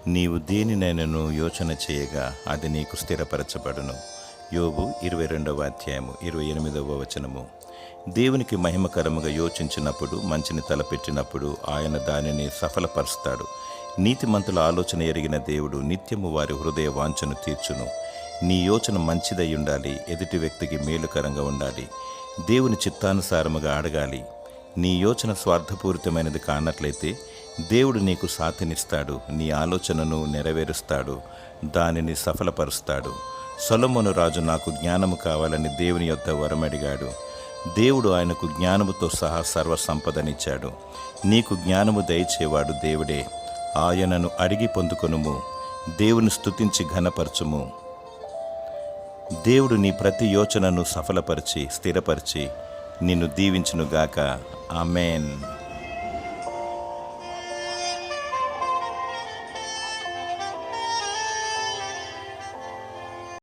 నీవు దేనినైనను యోచన చేయగా అది నీకు స్థిరపరచబడును. యోబు 22వ అధ్యాయము 28వ వచనము. దేవునికి మహిమకరముగా యోచించినప్పుడు, మంచిని తలపెట్టినప్పుడు ఆయన దానిని సఫలపరుస్తాడు. నీతిమంతుల ఆలోచన ఎరిగిన దేవుడు నిత్యము వారి హృదయ వాంఛను తీర్చును. నీ యోచన మంచిదై ఉండాలి, ఎదుటి వ్యక్తికి మేలుకరంగా ఉండాలి, దేవుని చిత్తానుసారముగా అడగాలి. నీ యోచన స్వార్థపూరితమైనది కానట్లయితే దేవుడు నీకు సాథనిస్తాడు, నీ ఆలోచనను నెరవేరుస్తాడు, దానిని సఫలపరుస్తాడు. సొలొమోను రాజు నాకు జ్ఞానము కావాలని దేవుని యొద్ద వరమడిగాడు. దేవుడు ఆయనకు జ్ఞానముతో సహా సర్వ సంపదనిచ్చాడు. నీకు జ్ఞానము దయచేవాడు దేవుడే. ఆయనను అడిగి పొందుకొనుము, దేవుని స్తుతించి ఘనపరచుము. దేవుడు నీ ప్రతి యోచనను సఫలపరిచి స్థిరపరిచి నిన్ను దీవించునుగాక. ఆమేన్.